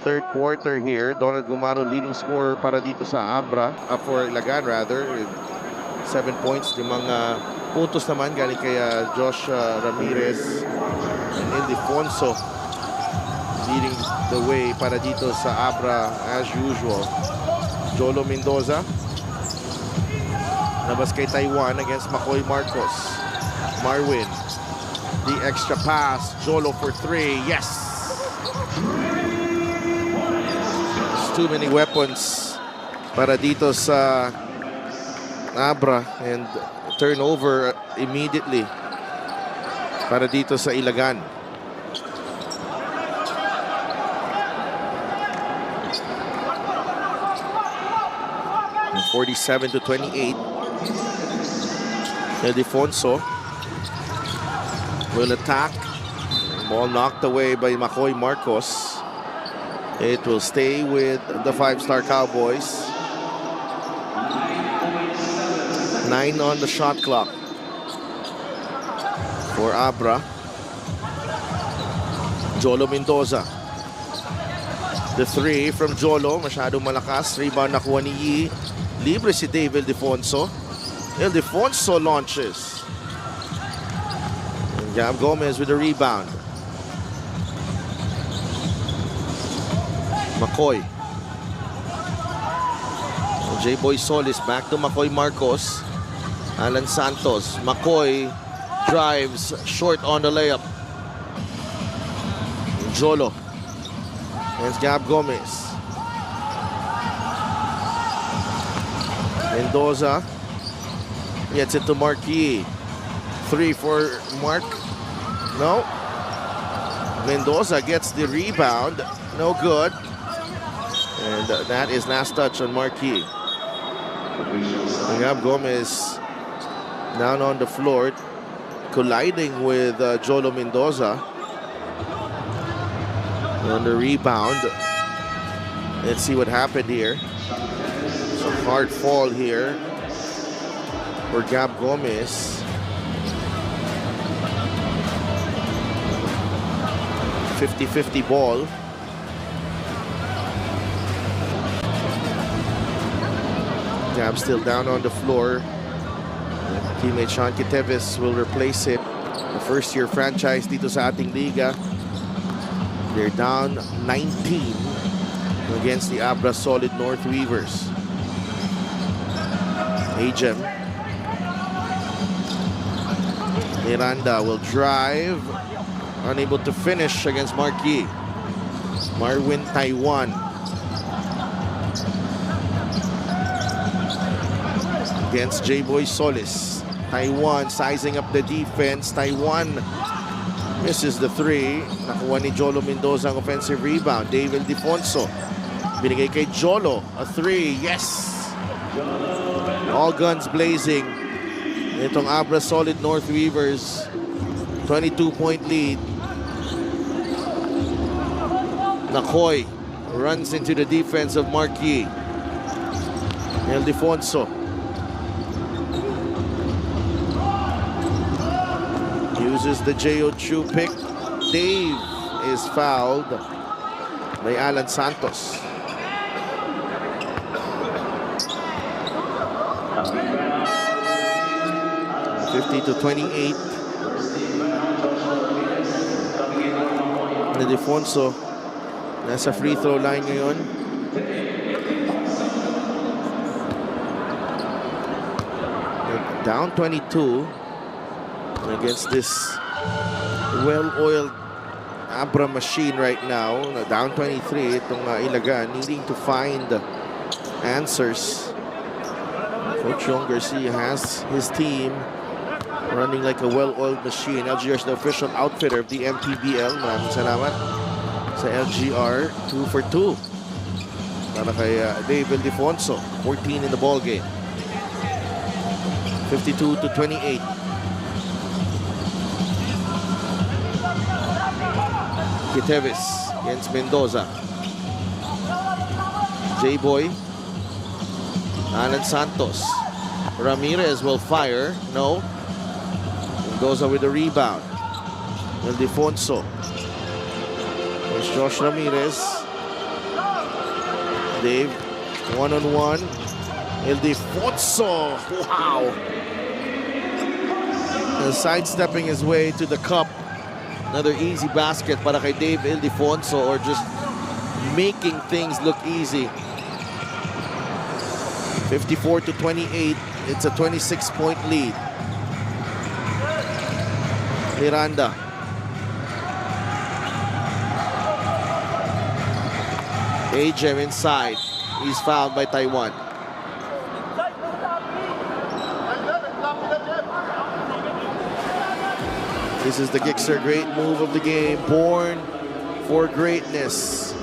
third quarter here. Donald Gumaro leading scorer para dito sa ABRA, for Ilagan rather. 7 points, 5 puntos naman galing kay Josh Ramirez and Ildefonso leading the way para dito sa ABRA as usual. Jolo Mendoza labas kay Taiwan against Makoy Marcos. Marwin, the extra pass. Jolo for 3. Yes! There's too many weapons para dito sa ABRA, and turnover immediately para dito sa Ilagan. And 47-28. Ildefonso will attack. Ball knocked away by Makoy Marcos. It will stay with the 5-star Cowboys. 9 on the shot clock for ABRA. Jolo Mendoza. The 3 from Jolo. Masyadong malakas. Rebound nakuha ni Yi. Libre si Dave Ildefonso. Ildefonso launches. And Gab Gomez with the rebound. McCoy. J-Boy Solis back to Makoy Marcos. Alan Santos. McCoy drives short on the layup. Jolo. It's Gab Gomez. Mendoza gets it to Marquis. 3 for Mark. No. Mendoza gets the rebound. No good. And that is last touch on Marquis. Gab Gomez down on the floor, colliding with Jolo Mendoza. On the rebound. Let's see what happened here. It's a hard fall here for Gab Gomez. 50-50 ball. Gab still down on the floor. Teammate Sean Quiteves will replace him. The first-year franchise dito sa ating liga. They're down 19 against the ABRA Solid North Weavers. Ajem. Miranda will drive. Unable to finish against Marquis. Marwin Taiwan. Against J-Boy Solis. Taiwan sizing up the defense. Taiwan misses the 3. Nakuha ni Jolo Mendoza ang offensive rebound. Dave Ildefonso. Binigay kay Jolo. A 3. Yes! All guns blazing. Itong ABRA Solid North Weavers. 22-point lead. Nakoy runs into the defense of Marquis. Ildefonso. Uses the J.O.Chu pick. Dave is fouled by Alan Santos. to 28. Ildefonso nasa free throw line ngayon. Down 22 against this well-oiled ABRA machine right now. Down 23 itong Ilagan, needing to find answers. Coach Yong Garcia has his team running like a well-oiled machine. LGR is the official outfitter of the MPBL. Maraming salamat sa LGR. 2 for 2 para kay Dave Ildefonso. 14 in the ball game. 52 to 28. Quiteves against Mendoza. J-Boy. Alan Santos. Ramirez will fire. No. Mendoza with the rebound. Ildefonso. There's Josh Ramirez. Dave, one-on-one. Ildefonso, wow. And sidestepping his way to the cup. Another easy basket para kay Dave Ildefonso, or just making things look easy. 54-28. It's a 26-point lead. Miranda. Ajem inside. He's fouled by Taiwan. This is the Gixxer great move of the game. Born for greatness.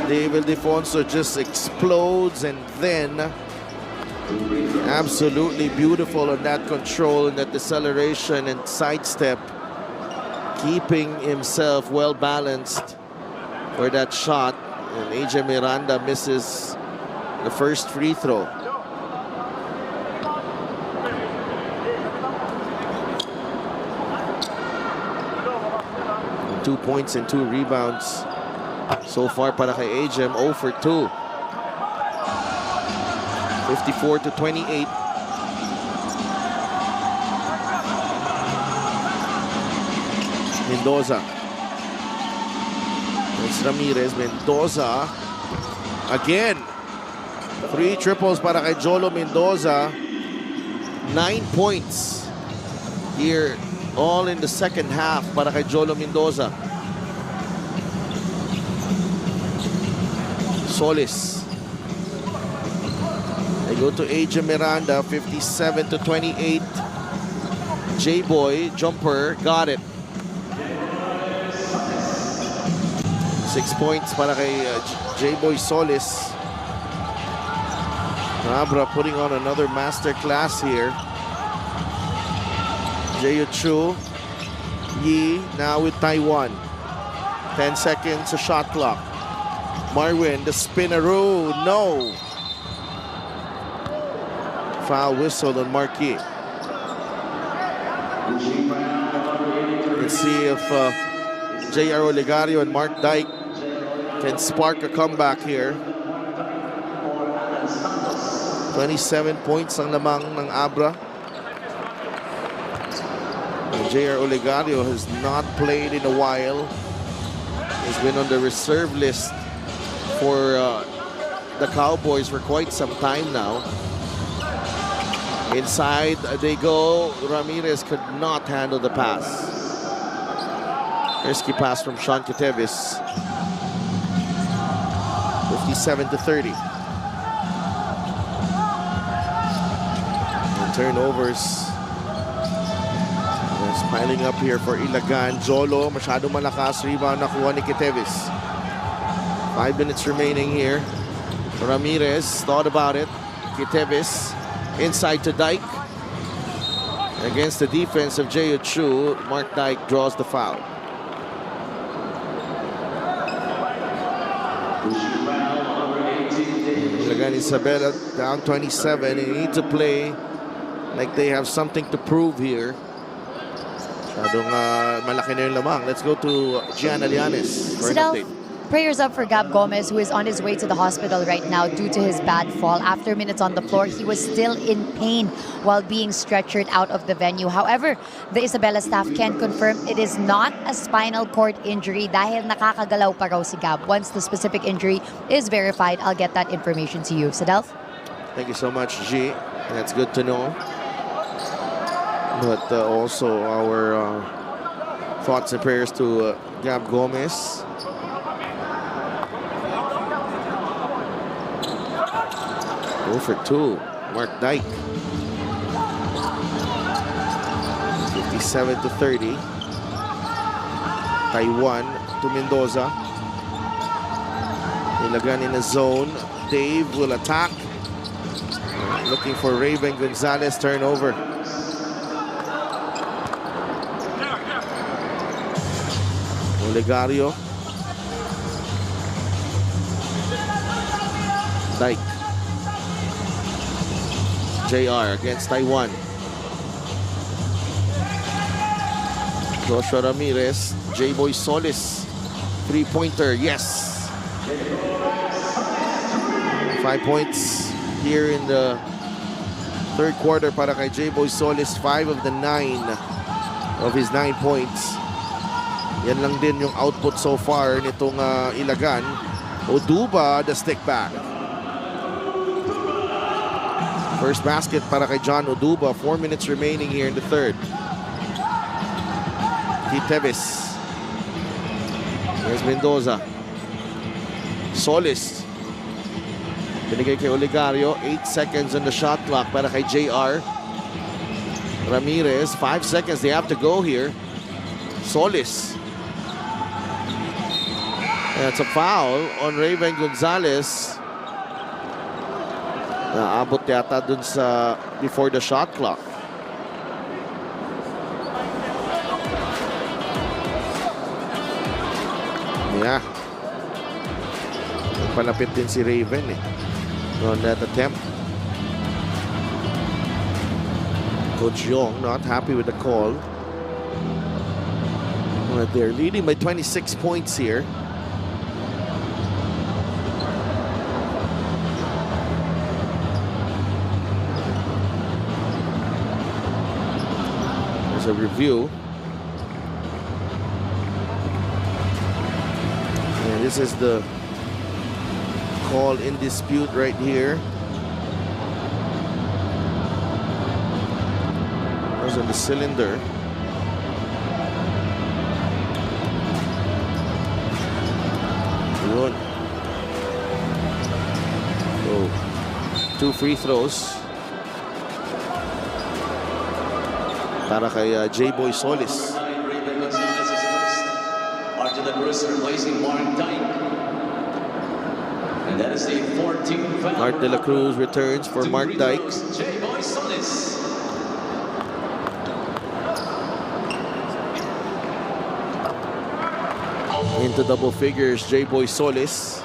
David Ildefonso just explodes, and then absolutely beautiful on that control and that deceleration and sidestep, keeping himself well balanced for that shot. And AJ Miranda misses the first free throw. And 2 points and 2 rebounds so far para kay AJ. 0 for 2. 54-28. Mendoza. It's Ramirez. Mendoza again. 3 triples para kay Jolo Mendoza. 9 points here, all in the second half para kay Jolo Mendoza. Solis. They go to AJ Miranda, 57-28. J-Boy, jumper, got it. 6 points para kay J-Boy Solis. Abra putting on another master class here. Jae-Chu, Yi now with Taiwan. 10 seconds, a shot clock. Marwin, the spinneroo, no. Foul whistle on Marquis. Let's see if J.R. Olegario and Mark Dyke can spark a comeback here. 27 points ang lamang ng Abra. J.R. Olegario has not played in a while. He's been on the reserve list for the Cowboys for quite some time now. Inside they go. Ramirez could not handle the pass. Risky pass from Sean Ketevis. 57-30. And turnovers. It's piling up here for Ilagan. Jolo, masyadong malakas. Rebound nakuha ni Ketevis. 5 minutes remaining here. Ramirez thought about it. Ketevis inside to Dyke. Against the defense of Jae-Chu, Mark Dyke draws the foul. Again, Isabela down 27. They need to play like they have something to prove here. Malaki na yung lamang. Let's go to Gian Alianes for an update. Prayers up for Gab Gomez, who is on his way to the hospital right now due to his bad fall. After minutes on the floor, he was still in pain while being stretchered out of the venue. However, the Isabela staff can confirm it is not a spinal cord injury dahil nakakagalaw pa raw si Gab. Once the specific injury is verified, I'll get that information to you. Sadelf? Thank you so much, G. That's good to know. But also our thoughts and prayers to Gab Gomez. Go for 2. Mark Dyke. 57-30. Taiwan to Mendoza. Ilagan in a zone. Dave will attack. Looking for Raven Gonzalez. Turnover. Olegario. Dyke. JR against Taiwan. Joshua Ramirez. J-Boy Solis. 3-pointer. Yes. 5 points here in the third quarter para kay J-Boy Solis. 5 of the 9 of his 9 points. Yan lang din yung output so far nitong Ilagan. Oduba, the stick back. First basket para kay John Oduba. 4 minutes remaining here in the third. Teves. There's Mendoza. Solis. Binigay kay Oligario. 8 seconds on the shot clock para kay JR. Ramirez. 5 seconds they have to go here. Solis. That's a foul on Raven Gonzalez. Naabot yata dun sa before the shot clock. Yeah. Palapit din si Raven on that attempt. Coach Yong not happy with the call. But they're leading by 26 points here. A review. And this is the call in dispute right here. That was on the cylinder. Good. So, 2 free throws para kay J-Boy Solis. After the first replacing Mark Dyke. And that is a 14 foul. Art de la Cruz returns for Mark Dyke. J-Boy Solis. Into double figures, J-Boy Solis.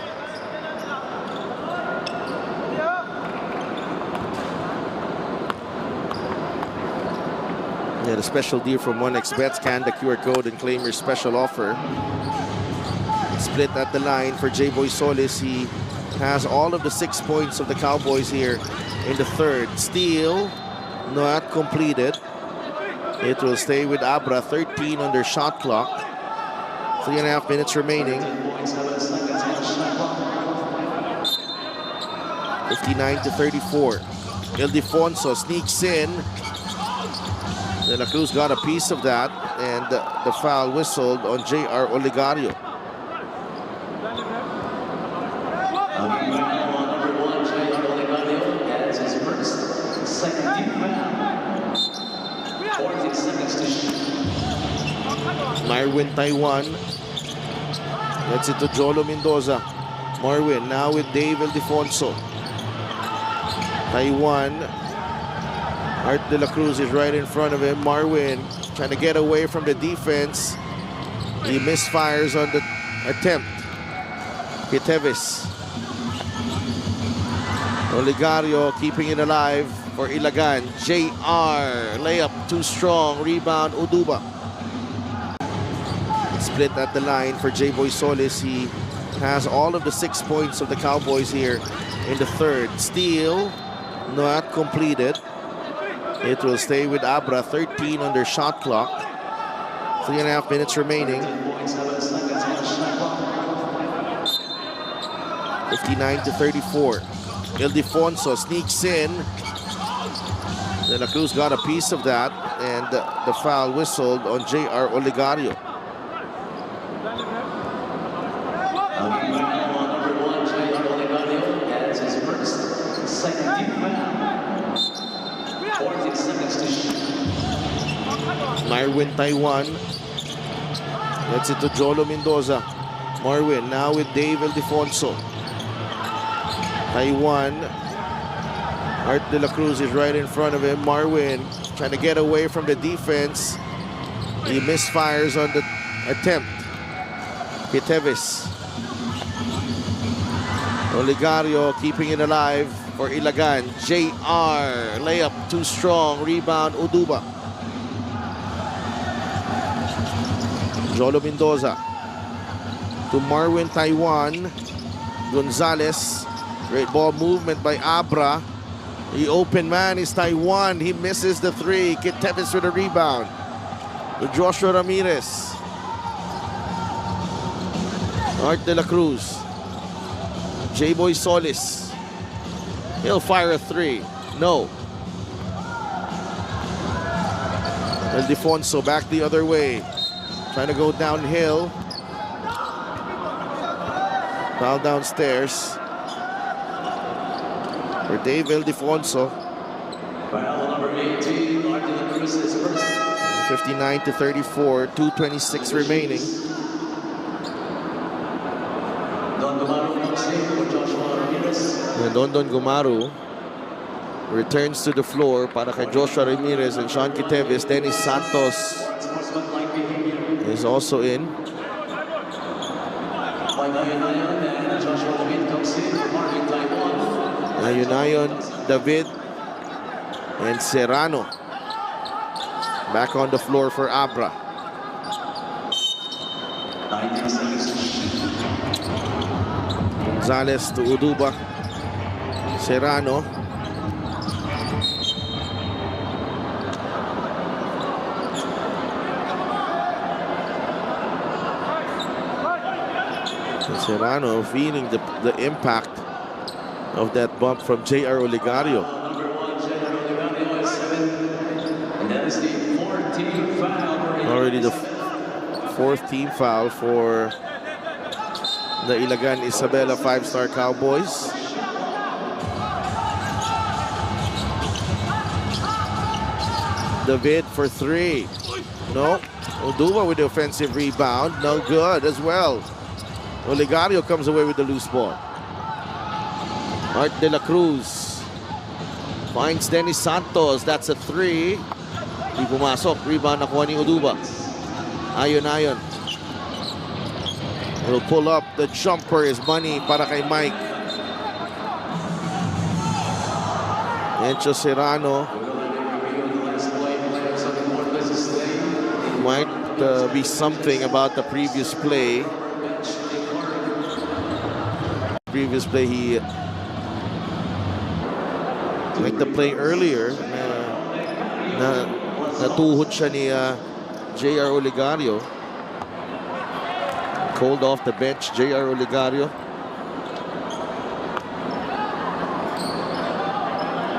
Yeah, the special deal from 1xBet. Scan the QR code and claim your special offer. Split at the line for J-Boy Solis. He has all of the 6 points of the Cowboys here in the third. Steal, not completed. It will stay with Abra. 13 on their shot clock. 3.5 minutes remaining. 59-34. Ildefonso sneaks in. De La Cruz got a piece of that, and the foul whistled on J.R. Oligario. Marwin Taiwan gets it to Jolo Mendoza. Marwin now with Dave Ildefonso. Taiwan. Art de la Cruz is right in front of him. Marwin trying to get away from the defense. He misfires on the attempt. Teves. Oligario keeping it alive for Ilagan. JR. Layup too strong. Rebound Oduba. Split at the line for J-Boy Solis. He has all of the 6 points of the Cowboys here in the third. Steal, not completed. It will stay with Abra. 13 on their shot clock. 3.5 minutes remaining. 59-34. Ildefonso sneaks in. De La Cruz got a piece of that, and the foul whistled on J.R. Oligario. Marwin Taiwan gets it to Jolo Mendoza. Marwin now with Dave Ildefonso. Taiwan. Art de la Cruz is right in front of him. Marwin trying to get away from the defense. He misfires on the attempt. Teves. Oligario keeping it alive for Ilagan. JR. Layup too strong. Rebound Oduba. Jolo Mendoza to Marwin Taiwan. Gonzalez Great ball movement by Abra. The open man is Taiwan. He misses the three. Kit Tevis with a rebound. To Joshua Ramirez. Art de la Cruz. J-Boy Solis. He'll fire a three. No. El Defonso back the other way. Trying to go downhill. Foul downstairs. For Dave Ildefonso. Foul number 18, Art de la Cruz is first. 59-34, 2:26 remaining. Don Gumaru boxing for Joshua Ramirez. And Dondon Gumaru returns to the floor para kay Joshua Ramirez and Sean Kitevis. Dennis Santos Sportsmanlike behavior is also in. by Nayan and Joshua David comes in for Marvin Taiwan. Ayunayon, David, and Serrano back on the floor for Abra. 19 seconds. Gonzalez to Uduba. Serrano. And Serrano feeling the impact of that bump from J.R. Oligario. Number 1, J.R. Oligario is 7. And that is the 14th foul. Already the fourth team foul for the Ilagan Isabela five-star Cowboys. David for three. No. Uduba with the offensive rebound. No good as well. Oligario comes away with the loose ball. Art de la Cruz finds Dennis Santos. That's a three. Di pumasok. Rebound nakuha ni Uduba. Ayon. Will pull up. The jumper is money para kay Mike. Encho Serrano might be something about the previous play. Previous play, he like the play earlier na natuhod siya ni J.R. Oligario. Cold off the bench, J.R. Oligario.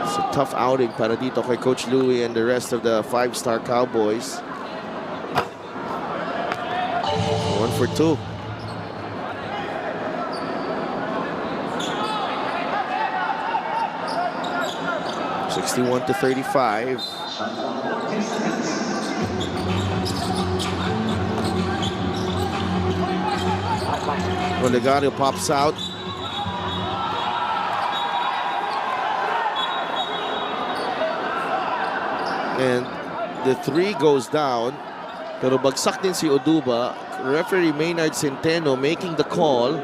It's a tough outing para dito kay Coach Louie and the rest of the five-star Cowboys. 1 for 2. (61-35). Oligario pops out. And the three goes down. Pero bagsak din si Uduba. Referee Maynard Centeno making the call.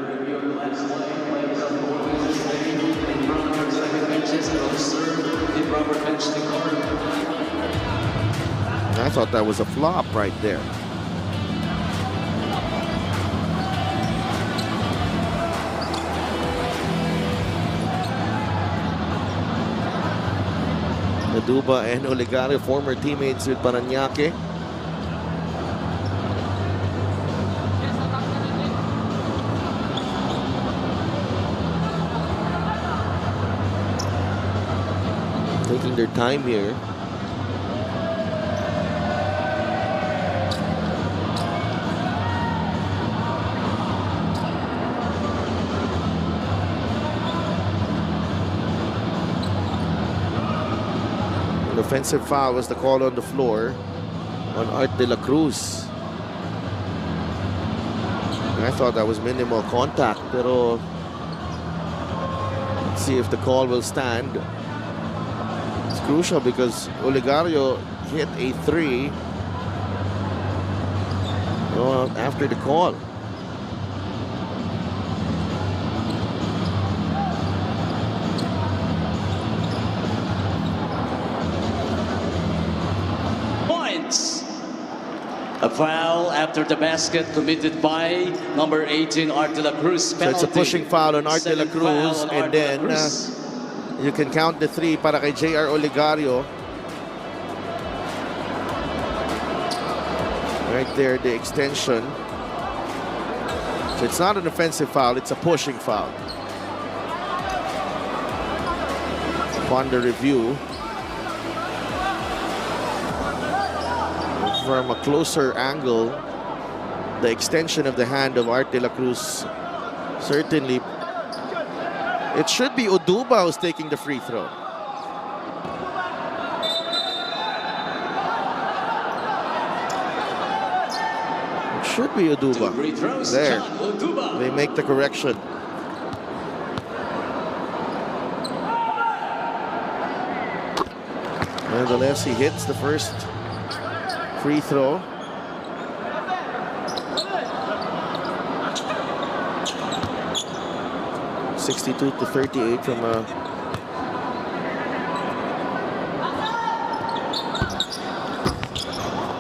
I thought that was a flop right there. Uduba and Oligario, former teammates with Parañaque. Taking their time here. An offensive foul was the call on the floor on Art de la Cruz. I thought that was minimal contact, pero let's see if the call will stand. It's crucial because Oligario hit a three after the call. A foul after the basket committed by number 18, Art de la Cruz. So it's a pushing foul on Art de la Second foul Cruz, on and Art de la then Cruz. you can count the 3 para kay JR Olegario. Right there, the extension. So it's not an offensive foul, it's a pushing foul. Upon the review, from a closer angle, the extension of the hand of Art de la Cruz, certainly, it should be Oduba who's taking the free throw. It should be Oduba. 2 free throws. There. John Oduba. They make the correction. Nevertheless, he hits the first free throw. (62-38) from a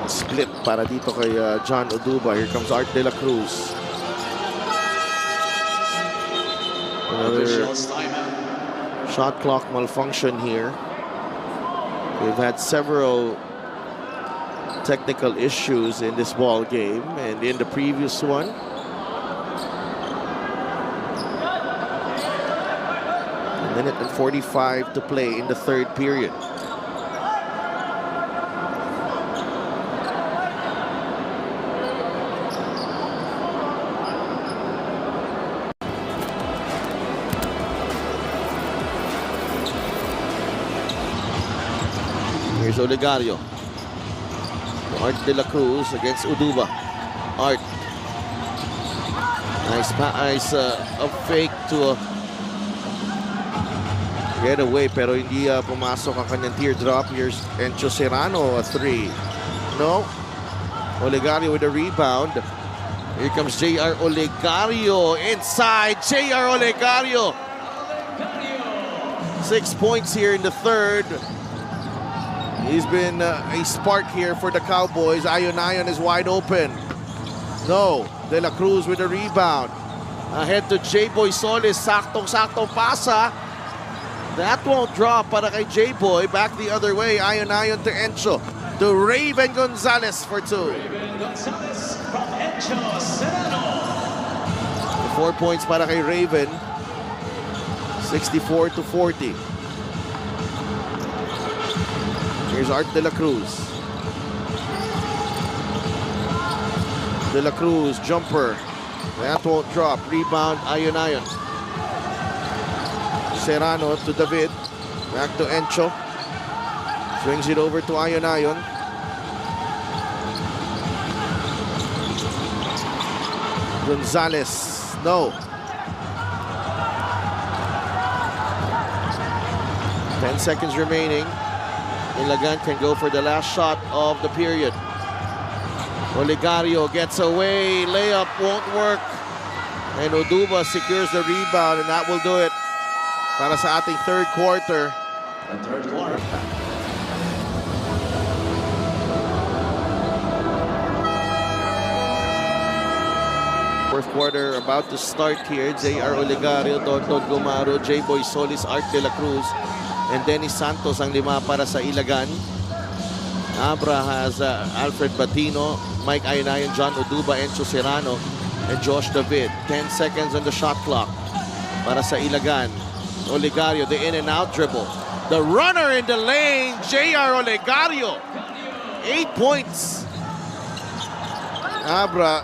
split para dito kay John Oduba. Here comes Art de la Cruz. Another Officials timeout. shot clock malfunction here. We've had several technical issues in this ball game, and in the previous one, a minute and 45 to play in the third period. Here's Olegario. Art de la Cruz against Oduba. Art. Nice a fake to get away, pero hindi pumasok ang kanyang teardrop. Here's Encho Serrano, a 3. No. Olegario with a rebound. Here comes JR Olegario inside. JR Olegario. 6 points here in the third. He's been a spark here for the Cowboys. Ayon is wide open. No. De la Cruz with a rebound. Ahead to J-Boy Solis. Saktong-saktong pasa. That won't drop para kay J-Boy. Back the other way. Ayon to Encho. To Raven Gonzalez for 2. Raven Gonzalez from Encho Serrano. 4 points para kay Raven. 64-40. Here's Art de la Cruz. De la Cruz, jumper. That won't drop. Rebound, Ayon. Serrano to David. Back to Encho. Swings it over to Ayon. Gonzalez, no. 10 seconds remaining. Ilagan can go for the last shot of the period. Olegario gets away. Layup won't work. And Oduba secures the rebound, and that will do it para sa ating third quarter. The third quarter. Fourth quarter about to start here. JR Olegario, Tonton Gumaro, J-Boy Solis, Art de la Cruz, and Dennis Santos ang 5 para sa Ilagan. Abra has Alfred Batino, Mike Ayonayon, John Oduba, Encho Serrano, and Josh David. 10 seconds on the shot clock para sa Ilagan. Olegario, the in and out dribble. The runner in the lane, JR Olegario. 8 points. Abra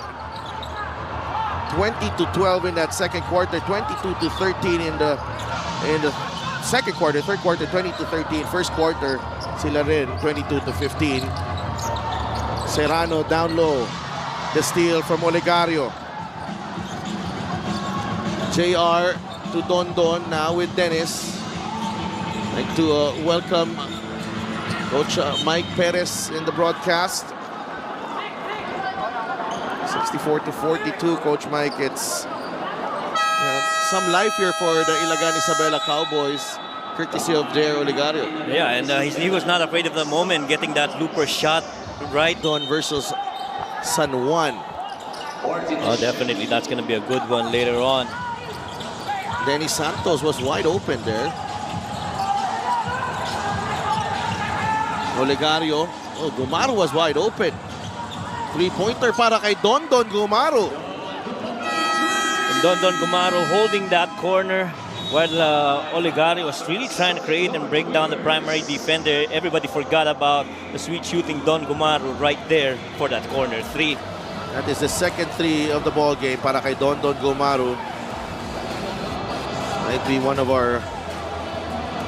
20-12 in that second quarter, 22-13 in the second quarter, third quarter 20-13, first quarter sila rin 22-15. Serrano down low, the steal from Olegario. JR to Dondon now with Dennis. Like to welcome Coach Mike Perez in the broadcast. 64-42, Coach Mike. It's some life here for the Ilagan Isabela Cowboys, courtesy of Jair Olegario. Yeah, and he was not afraid of the moment, getting that looper shot right. Don versus San Juan. Oh, definitely, that's going to be a good one later on. Denny Santos was wide open there. Olegario. Oh, Gumaro was wide open. Three-pointer para kay Dondon Gumaro. And Dondon Gumaro holding that corner while Olegario was really trying to create and break down the primary defender. Everybody forgot about the sweet shooting Don Gumaro right there for that corner three. That is the second three of the ball game para kay Dondon Gumaro. Might be one of our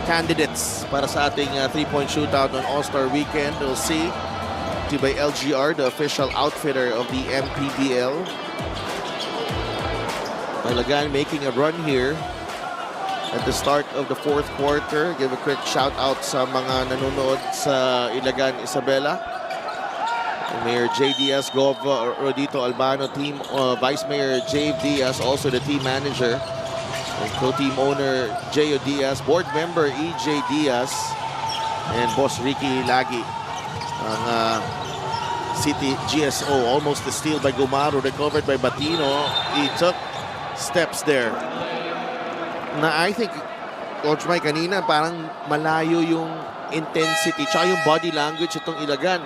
candidates para sa ating three-point shootout on All-Star Weekend. We'll see. By LGR, the official outfitter of the MPBL. ILAGAN making a run here at the start of the fourth quarter. Give a quick shout out sa mga nanonood sa ILAGAN Isabela. Mayor J. Diaz, Gov. Rodito Albano, team Vice Mayor J. Diaz, also the team manager. And co-team owner J.O. Diaz, board member E.J. Diaz, and boss Ricky Lagi. Ang City GSO, almost the steal by Gumaro, recovered by Batino. He took steps there. Na I think, Coach Mike, kanina parang malayo yung intensity tsaka yung body language itong ILAGAN.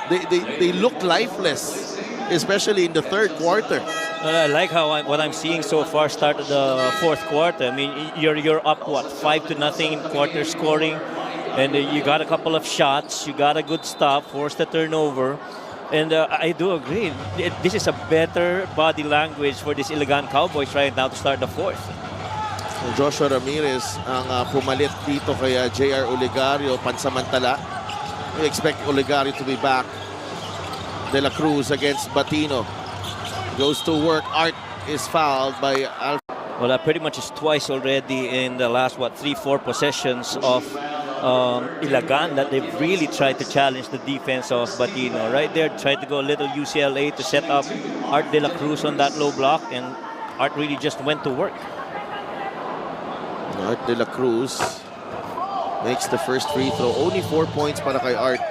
They look lifeless, especially in the third quarter. I like what I'm seeing so far. Start of the fourth quarter. I mean, you're up what 5-0 in quarter scoring, and you got a couple of shots. You got a good stop, forced a turnover, and I do agree. This is a better body language for this ILAGAN Cowboys right now to start the fourth. Joshua Ramirez ang pumalit dito kay J.R. Olegario pansamantala. We expect Olegario to be back. De La Cruz against Batino. Goes to work. Art is fouled by Alf. Well, that pretty much is twice already in the last, 3-4 possessions of ILAGAN that they've really tried to challenge the defense of Batino. Right there, tried to go a little UCLA to set up Art De La Cruz on that low block, and Art really just went to work. Art De La Cruz makes the first free throw. Only 4 points para kay Art.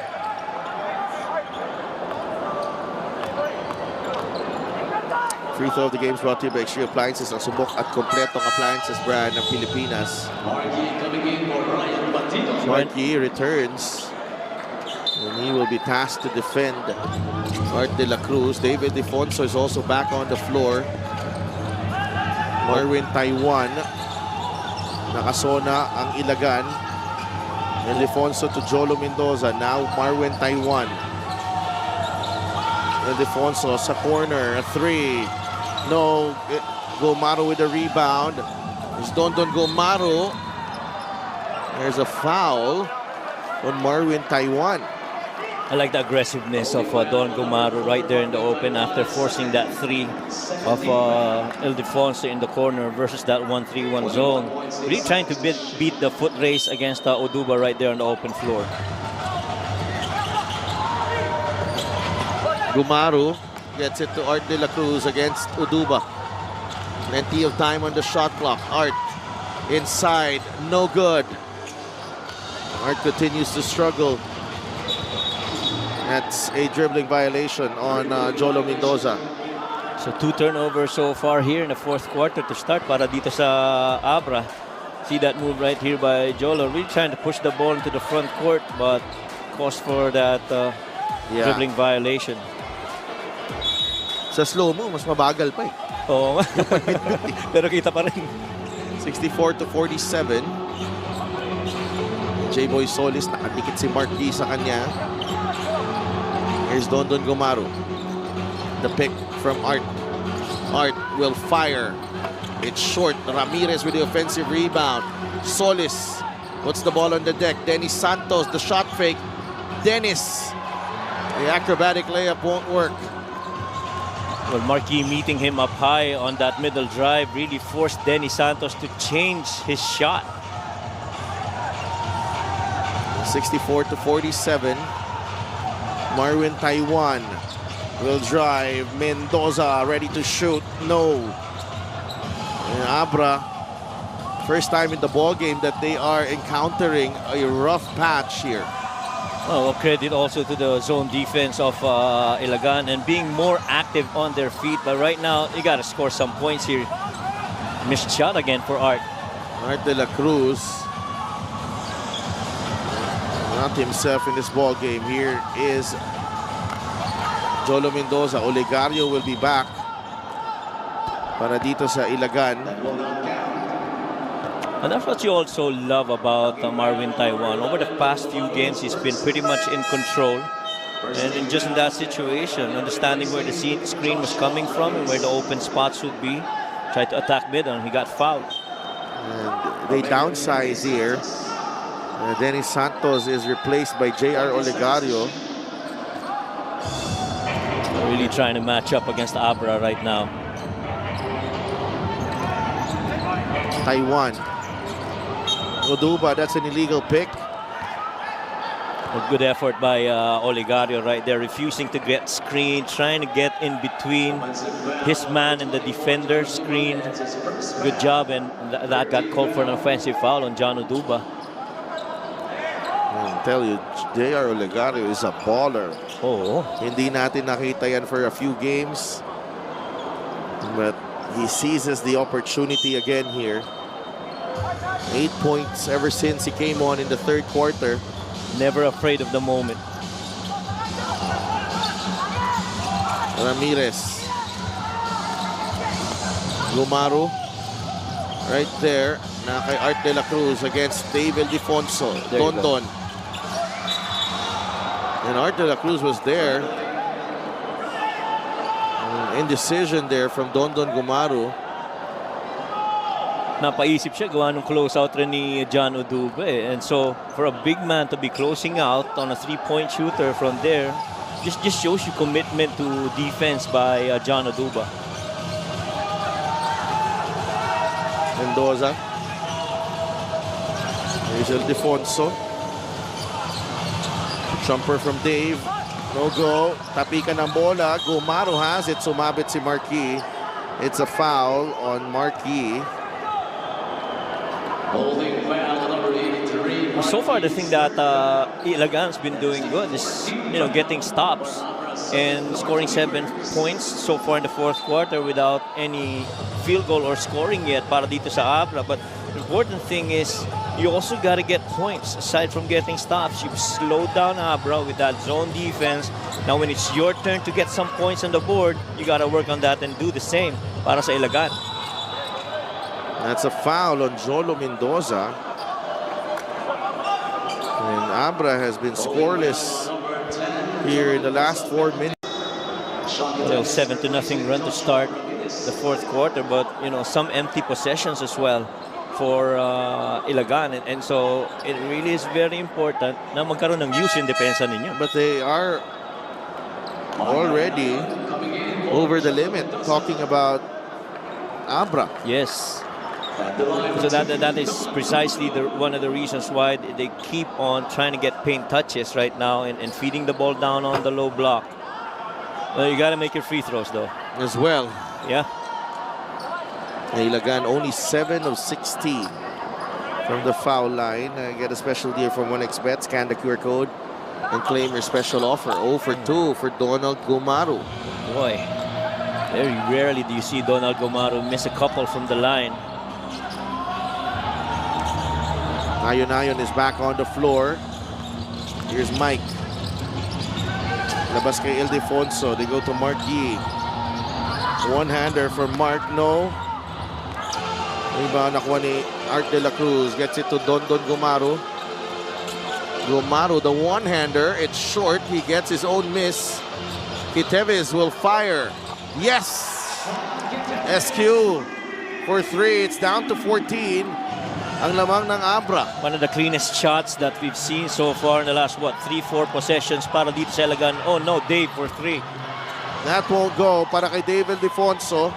Free throw of the game is brought to you by Extreme Appliances, ang subok at kompletong appliances brand ng Pilipinas. Marquis returns, and he will be tasked to defend Art De La Cruz. David Defonso is also back on the floor. Marwin Taiwan, nakasona ang ILAGAN. And Defonso to Jolo Mendoza. Now Marwin Taiwan. And Defonso sa corner, a three. No, Gumaro with a rebound. It's Dondon Gumaro. There's a foul on Marwin Taiwan. I like the aggressiveness of Don Gumaro right there in the open after forcing that three of Ildefonso in the corner versus that 1-3-1 zone. Really trying to beat the foot race against Oduba right there on the open floor. Gumaro gets it to Art De La Cruz against Oduba. Plenty of time on the shot clock. Art inside, no good. Art continues to struggle. That's a dribbling violation on Jolo Mendoza. So 2 turnovers so far here in the fourth quarter to start para dito sa ABRA. See that move right here by Jolo. Really trying to push the ball into the front court, but caused for that dribbling violation. Sa slow-mo, mas mabagal pa eh. Oo nga. Pero kita pa rin. 64-47. J-Boy Solis, nakadikit si Mark D sa kanya. Here's Dondon Gumaro. The pick from Art. Art will fire. It's short. Ramirez with the offensive rebound. Solis puts the ball on the deck. Dennis Santos, the shot fake. Dennis. The acrobatic layup won't work. Well, Marquis meeting him up high on that middle drive really forced Denny Santos to change his shot. 64-47. Marwin Taiwan will drive. Mendoza ready to shoot. No. And ABRA, first time in the ball game that they are encountering a rough patch here. Oh, credit also to the zone defense of ILAGAN and being more active on their feet. But right now, you got to score some points here. Missed shot again for Art. Art de la Cruz. Not himself in this ball game. Here is Jolo Mendoza. Olegario will be back para dito sa ILAGAN. And that's what you also love about Marvin Taiwan. Over the past few games, he's been pretty much in control. And just in that situation, understanding where the screen was coming from and where the open spots would be, tried to attack mid and he got fouled. And they downsize here. Dennis Santos is replaced by J.R. Olegario. Really trying to match up against ABRA right now. Taiwan. Oduba, that's an illegal pick. A good effort by Olegario right there, refusing to get screened, trying to get in between his man and the defender screen. Good job, and that got called for an offensive foul on John Oduba. I'll tell you, J.R. Olegario is a baller. Oh. Hindi natin nakita yan for a few games. But he seizes the opportunity again here. 8 points ever since he came on in the third quarter. Never afraid of the moment. Ramirez. Lumaru. Right there. Na kay Art de la Cruz against David Defonso. Dondon. And Art de la Cruz was there. Indecision there from Dondon Gumaru. Napaisip siya, gawa ng closeout rin ni John Oduba. And so, for a big man to be closing out on a three-point shooter from there, just shows you commitment to defense by John Oduba. Mendoza. Here's El Defonso. Jumper from Dave. No go. Tapikan ng bola. Gumaru has it. Sumabit si Marquis. It's a foul on Marquis. Holding foul number 83. So far, the thing that ILAGAN's been doing good is, getting stops and scoring 7 points so far in the fourth quarter without any field goal or scoring yet para dito sa ABRA. But the important thing is you also got to get points aside from getting stops. You've slowed down ABRA with that zone defense. Now when it's your turn to get some points on the board, you got to work on that and do the same para sa ILAGAN. That's a foul on Jolo Mendoza. And ABRA has been scoreless here in the last 4 minutes. Well, 7-0 run to start the fourth quarter, but some empty possessions as well for ILAGAN, and so it really is very important na magkaroon ng use yung depensa ninyo. But they are already over the limit, talking about ABRA. Yes. So that is precisely one of the reasons why they keep on trying to get paint touches right now and feeding the ball down on the low block. Well, you got to make your free throws though. As well. Yeah. ILAGAN only 7 of 16 from the foul line. Get a special deal from 1xBet. Scan the QR code and claim your special offer. 0 for 2 for Donald Gumaru. Boy, very rarely do you see Donald Gumaru miss a couple from the line. Ayon is back on the floor. Here's Mike. Labas kay El Defonso. They go to Marquis. One-hander for Mark. No. Rebound nakuha ni Art de la Cruz. Gets it to Dondon Gumaru. Gumaru, the one-hander. It's short. He gets his own miss. Kiteves will fire. Yes! SQ for 3. It's down to 14. Ang lamang ng ABRA. One of the cleanest shots that we've seen so far in the last, 3-4 possessions para dito sa ILAGAN. Oh no, Dave for 3. That won't go para kay David Defonso.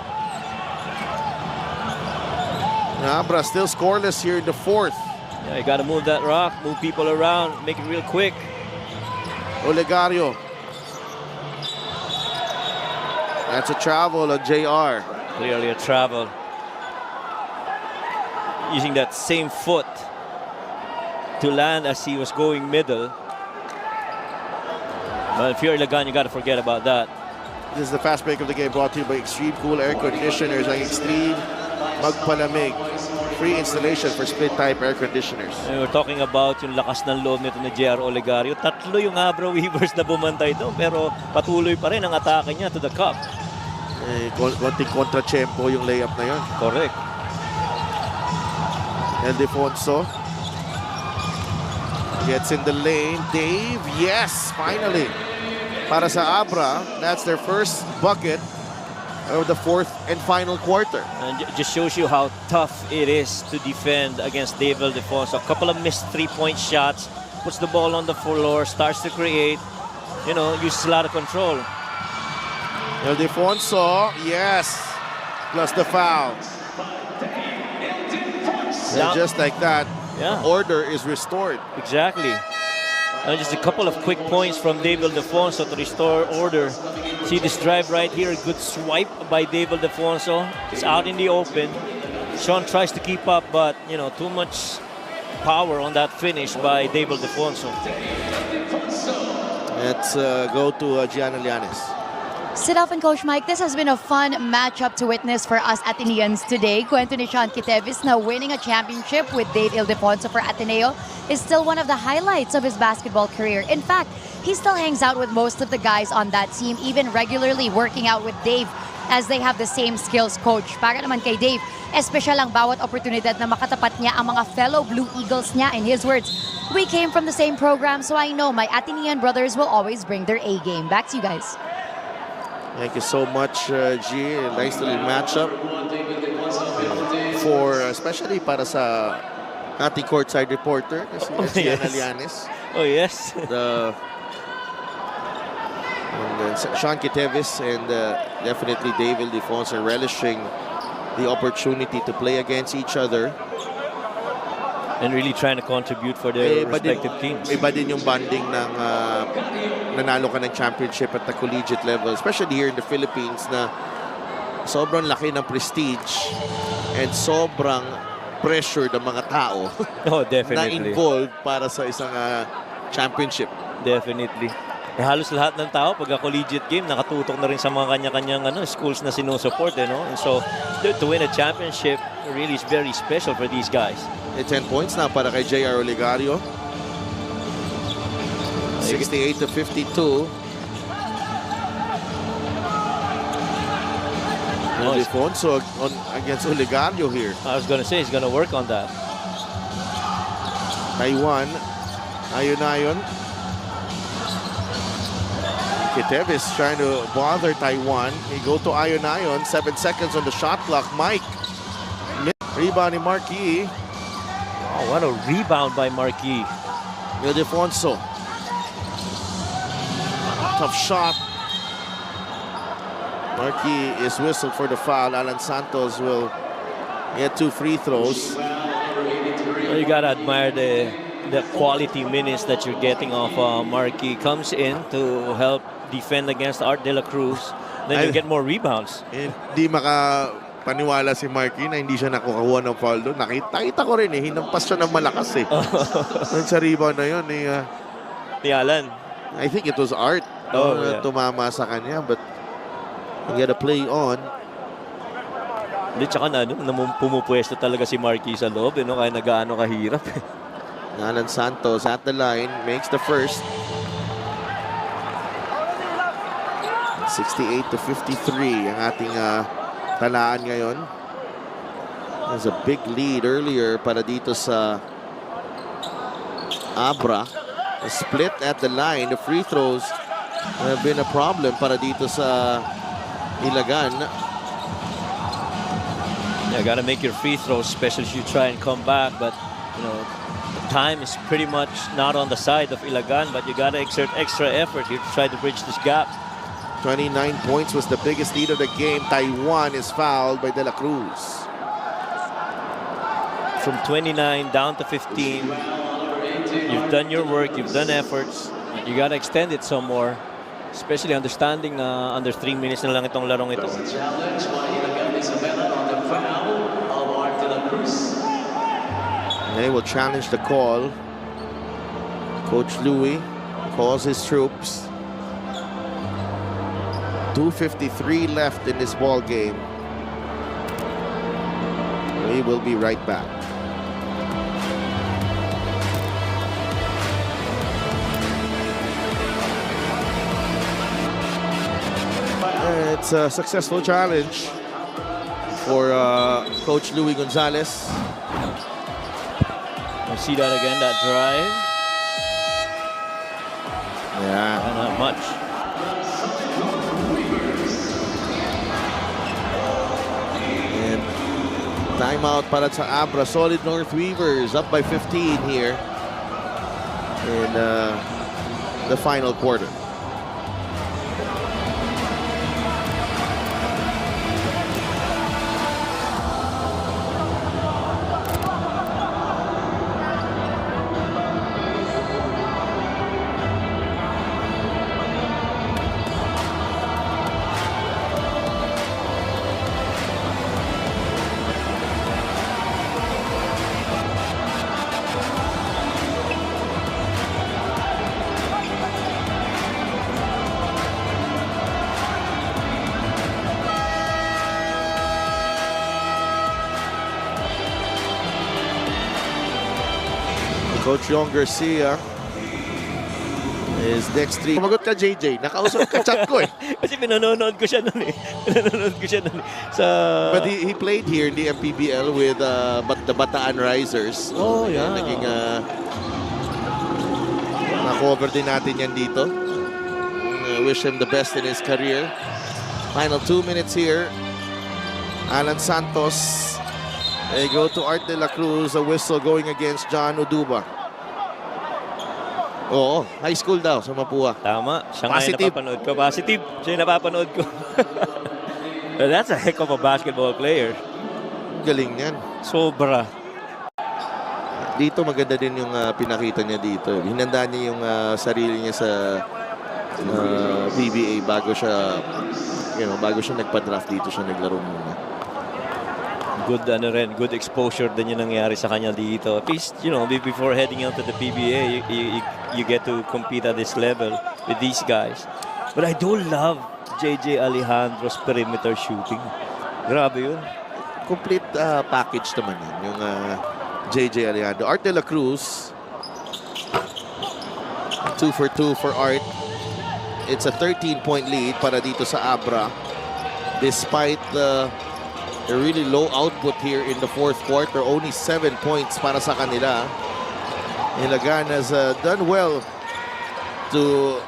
ABRA still scoreless here in the fourth. Yeah, you got to move that rock, move people around, make it real quick. Olegario. That's a travel on JR. Clearly a travel. Using that same foot to land as he was going middle. Well, if you're Ilagan, you got to forget about that. This is the fast break of the game brought to you by Extreme Cool Air Conditioners. Ang Extreme Magpalamig. Free installation for split-type air conditioners. And we're talking about yung lakas ng loob nito ni JR Olegario. Tatlo yung Abra Weavers na bumantay doon, pero patuloy pa rin ang atake niya to the cup. Konting kontra-tempo yung layup na yun. Correct. Ildefonso gets in the lane. Dave, yes, finally. Para sa Abra, that's their first bucket of the fourth and final quarter. And just shows you how tough it is to defend against Dave Ildefonso. A couple of missed three-point shots, puts the ball on the floor, starts to create, uses a lot of control. Ildefonso, yes, plus the foul. And just like that, order is restored. Exactly. And just a couple of quick points from Dave Ildefonso to restore order. See this drive right here, a good swipe by Dave Ildefonso. It's out in the open. Sean tries to keep up, but too much power on that finish by Dave Ildefonso. Let's go to Gianna Llanes. Sit off and Coach Mike, this has been a fun matchup to witness for us Ateneans today. Kwento ni Sean Quitevis na winning a championship with Dave Ildefonso for Ateneo is still one of the highlights of his basketball career. In fact, he still hangs out with most of the guys on that team, even regularly working out with Dave as they have the same skills coach. Para naman kay Dave, espesyal ang bawat oportunidad na makatapat niya ang mga fellow Blue Eagles niya. In his words, we came from the same program, so I know my Atenean brothers will always bring their A game. Back to you guys. Thank you so much, G. Nice little matchup for especially para sa ating courtside reporter, si Gianna Llanes. Oh yes. Sean Quitevis and definitely Dave Ildefonso relishing the opportunity to play against each other. And really trying to contribute for their respective teams. Iba din yung bonding ng nanalo ka ng championship at the collegiate level, especially here in the Philippines, na sobrang laki ng prestige and sobrang pressured ang mga tao na involved para sa isang championship. Definitely. Halos lahat ng tao pag collegiate game nakatutok na rin sa mga kanya-kanyang schools na sinusupport, And so to win a championship really is very special for these guys. 10 points na para kay JR Olegario. 68-52. Ildefonso against Olegario here. I was going to say he's going to work on that. Taiwan, ayon. Quitevis trying to bother Taiwan. He go to ayon. 7 seconds on the shot clock. Mike. Rebound ni Marquis. Oh, what a rebound by Marquis. Ildefonso. Tough shot. Marquis is whistled for the foul. Alan Santos will get 2 free throws. Well, you gotta admire the quality minutes that you're getting off Marquis. Comes in to help defend against Art De La Cruz. Then you get more rebounds. Hindi makapaniwala si Marquis na hindi siya nakukuha ng foul doon. Nakita ko rin hinampas siya ng malakas Doon sa rebound na yun ni Alan. I think it was Art tumama sa kanya, but you gotta play on. Hindi, tsaka pumupwesto talaga si Marquis sa loob, kaya nagaano kahirap. Alan Santos at the line, makes the first. 68-53 ang ating talaan ngayon. There's a big lead earlier para dito sa Abra. A split at the line. The free throws have been a problem para dito sa Ilagan. Yeah, gotta make your free throws, especially if you try and come back. But the time is pretty much not on the side of Ilagan, but you gotta exert extra effort here to try to bridge this gap. 29 points was the biggest lead of the game. Taiwan is fouled by De La Cruz. From 29 down to 15. You've done your work, you've done efforts. You gotta extend it some more. Especially understanding under 3 minutes na lang itong larong ito. Challenge by ILAGAN ISABELA on the foul of Art De La Cruz. They will challenge the call. Coach Louis calls his troops. 2:53 left in this ball game. We will be right back. It's a successful challenge for Coach Louis Gonzalez. You see that again, that drive? Yeah. Not much. And timeout para sa ABRA. Solid North Weavers up by 15 here in the final quarter. Coach Yong Garcia is next three. Kumagot ka, JJ. Nakausap ka, chat ko eh. Kasi pinanonood ko siya nun eh. Pinanonood ko siya nun eh. But he played here in the MPBL with the Bataan Risers. Oh, yeah. Naging na-cover din natin yan dito. Wish him the best in his career. Final 2 minutes here. Alan Santos. They go to Art de la Cruz. A whistle going against John Uduba. Oo, high school daw sa Mapua. Tama. Siya nga yung Positive. napapanood ko. Positive. Siya yung napapanood ko. That's a heck of a basketball player. Galing yan. Sobra. Dito maganda din yung pinakita niya dito. Hinanda niya yung sarili niya sa PBA bago siya nagpa-draft dito siya naglaro muna. Good exposure din yung nangyari sa kanya dito. At least, before heading out to the PBA, you get to compete at this level with these guys. But I do love JJ Alejandro's perimeter shooting. Grabe yun. Complete package naman yun, yung JJ Alejandro. Art de la Cruz, 2 for 2 for Art. It's a 13-point lead para dito sa ABRA. Despite the really low output here in the fourth quarter, only 7 points para sa kanila. ILAGAN has done well to,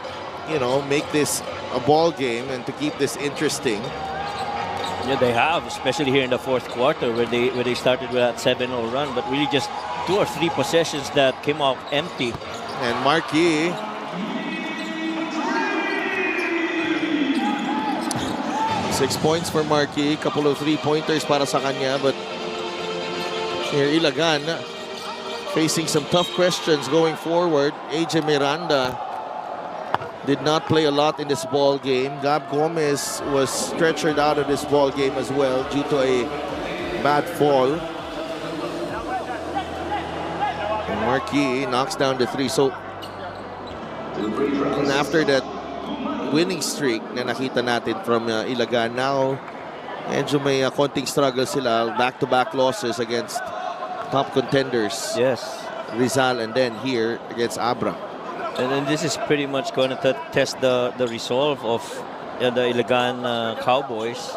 make this a ball game and to keep this interesting. Yeah, they have, especially here in the fourth quarter where they started with that 7-0 run, but really just 2 or 3 possessions that came out empty. And Marquis, 6 points for Marquis, couple of 3-pointers para sa kanya, but here ILAGAN facing some tough questions going forward. AJ Miranda did not play a lot in this ball game. Gab Gomez was stretchered out of this ball game as well due to a bad fall. And Marquis knocks down the 3. So, and after that winning streak na nakita natin from ILAGAN, now medyo may konting struggle sila. Back-to-back losses against top contenders. Yes. Rizal, and then here against ABRA. And then this is pretty much going to test the resolve of the ILAGAN Cowboys.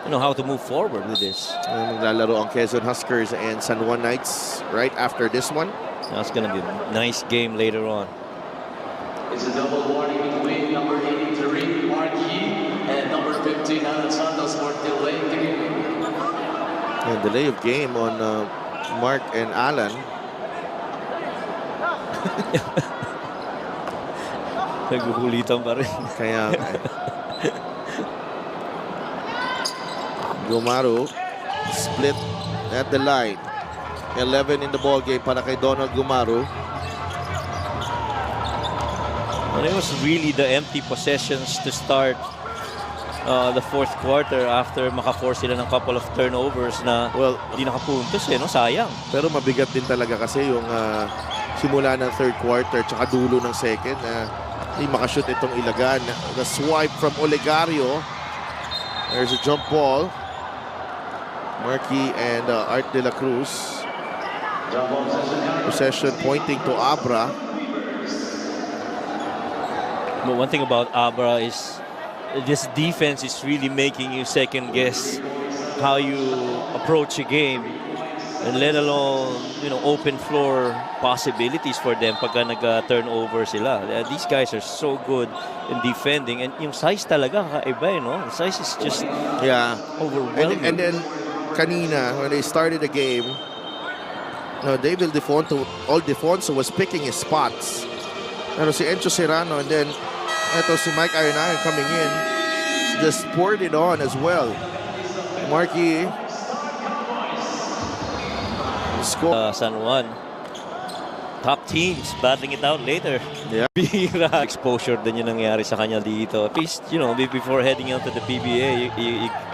How to move forward with this. Maglalaro ang Quezon Huskers and San Juan Knights right after this one. That's going to be a nice game later on. It's a double warning between number 83, Marquis, and number 15, Alan Santos for delay game. And delay of game on Mark and Alan. Nagugulitan pa rin. Kaya Gumaru split at the line. 11 in the ball game para kay Donald Gumaru. And it was really the empty possessions to start the fourth quarter after maka-force sila ng couple of turnovers na hindi nakapuntos sayang. Pero mabigat din talaga kasi yung simula ng third quarter tsaka dulo ng second. Hindi makashoot itong Ilagan. The swipe from Olegario. There's a jump ball. Marquis and Art de la Cruz. Possession pointing to Abra. But one thing about Abra is this defense is really making you second guess how you approach a game, and let alone open floor possibilities for them pagka nag-turnover sila. These guys are so good in defending, and yung size talaga kakaiba, The size is just overwhelming. And then kanina when they started the game, David Defonso was picking his spots. Pero si Encho Serrano, and then eto si Mike Arenayan coming in, just poured it on as well. Marquis score. San Juan, top teams battling it out later. Yeah. Bihira exposure din yung nangyari sa kanya dito. At least, before heading out to the PBA,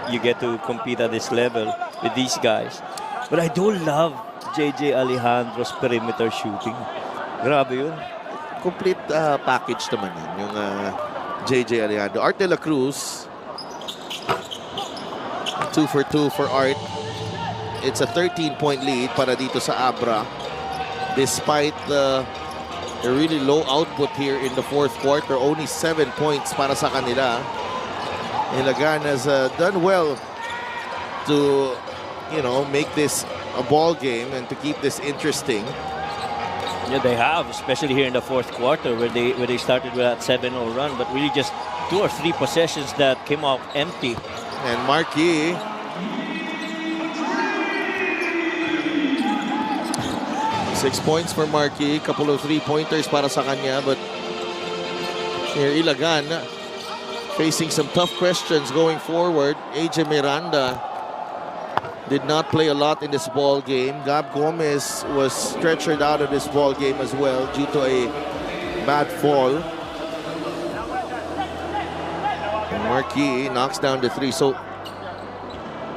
you get to compete at this level with these guys. But I do love JJ Alejandro's perimeter shooting. Grabe yun. Complete package naman yun, yung JJ Alejandro. Art de la Cruz, 2 for 2 for Art. It's a 13-point lead para dito sa Abra, despite the really low output here in the fourth quarter. Only 7 points para sa kanila. Ilagan has done well to make this a ball game and to keep this interesting. Yeah, they have, especially here in the fourth quarter where they started with that 7-0 run, but really just 2 or 3 possessions that came out empty. And Marquis, six points for Marquis, couple of 3-pointers para sa kanya, but here Ilagan facing some tough questions going forward. AJ Miranda did not play a lot in this ball game. Gab Gomez was stretchered out of this ball game as well due to a bad fall. And Marquis knocks down the 3. So,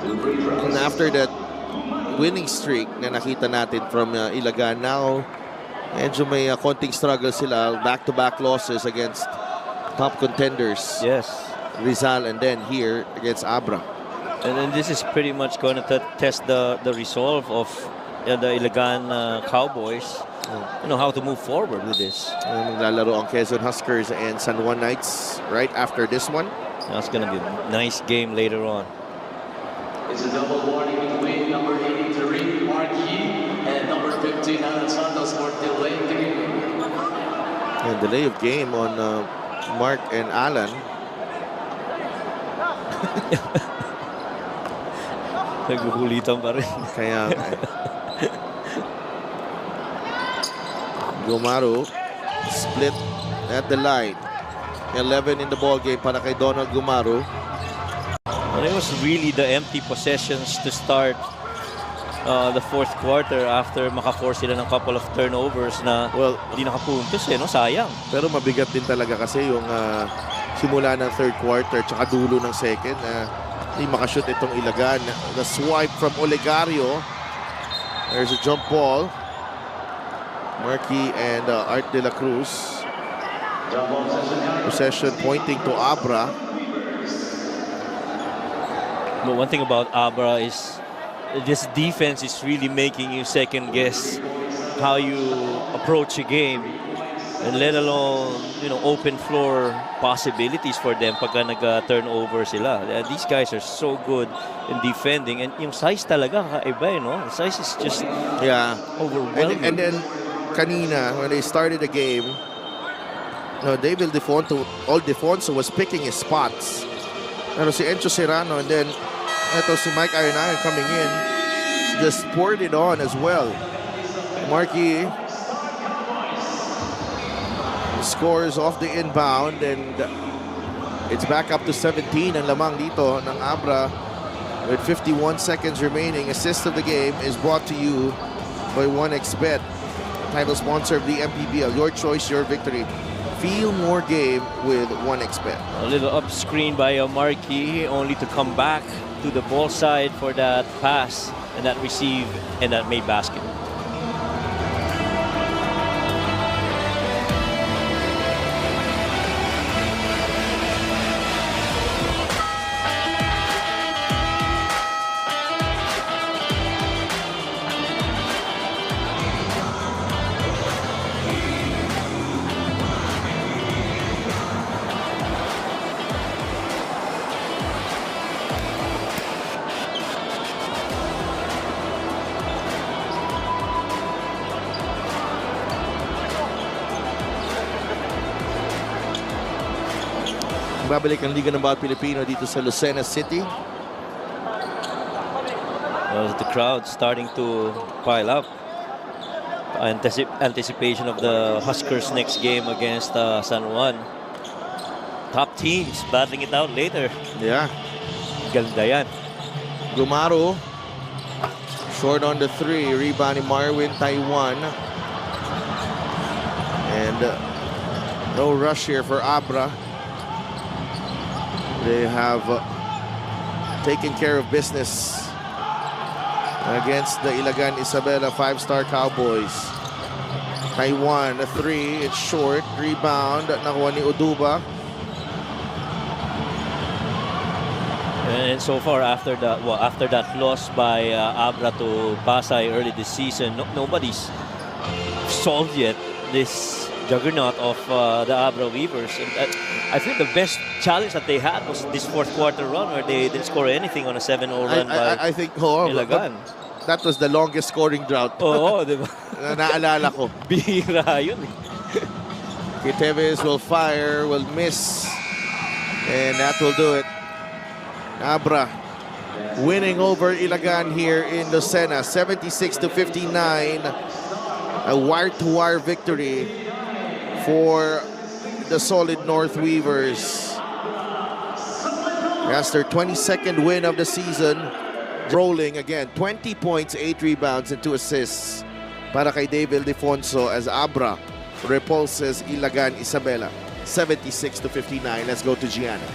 and after that winning streak na nakita natin from Ilagan, now medyo may konting struggle sila. Back-to-back losses against top contenders. Yes. Rizal, and then here against Abra. And then this is pretty much going to test the resolve of the Ilagan Cowboys. How to move forward with this. Maglalaro ang Quezon Huskers and San Juan Knights right after this one. That's going to be a nice game later on. It's a double warning between number 83, Marquis, and number 15, Alan Santos for delay the game. And delay of game on Mark and Alan. Naguhulitan pa rin. Kaya Gumaru split at the line. 11 in the ball game para kay Donald Gumaru. And it was really the empty possessions to start the fourth quarter after maka-force sila ng couple of turnovers na hindi nakapuntos sayang. Pero mabigat din talaga kasi yung simula ng third quarter tsaka dulo ng second hindi makashoot itong Ilagan. The swipe from Olegario. There's a jump ball. Marquis and Art de la Cruz. Possession pointing to Abra. But one thing about Abra is this defense is really making you second guess how you approach a game, and let alone open floor possibilities for them pagka nag-turnover sila. These guys are so good in defending, and yung size talaga kakaiba, The size is just overwhelming. And then kanina when they started the game, David Defonso was picking his spots. Pero si Encho Serrano, and then eto si Mike Arenayan coming in, just poured it on as well. Marquis scores off the inbound, and it's back up to 17 ang lamang dito ng Abra with 51 seconds remaining. Assist of the game is brought to you by 1xBet, title sponsor of the MPBL. Your choice, your victory. Feel more game with 1xBet. A little up screen by Marquis, only to come back to the ball side for that pass and that receive and that made basket. Babalik ang Liga ng Bawat Pilipino dito sa Lucena City. The crowd starting to pile up. Anticipation of the Huskers' next game against San Juan. Top teams battling it out later. Yeah. Ganda yan. Gumaro. Short on the 3. Rebound ni Marwin Taiwan. And no rush here for Abra. They have taken care of business against the Ilagan Isabela 5-star Cowboys. Taiwan, a 3. It's short. Rebound. Nakuha ni Uduba. And so far, after that loss by Abra to Pasay early this season, nobody's solved yet this juggernaut of the Abra Weavers. And I think the best challenge that they had was this fourth quarter run where they didn't score anything on a 7-0 run by I think Ilagan. that was the longest scoring drought. Oo, di ba? Na naalala ko. Bihira yun eh. Kiteves will fire, will miss, and that will do it. Abra winning over Ilagan here in Lucena, 76-59. A wire-to-wire victory for the solid North Weavers. That's their 22nd win of the season. Rolling again, 20 points, 8 rebounds, and 2 assists para kay David Defonso as Abra repulses Ilagan Isabela, 76-59. Let's go to Gianna.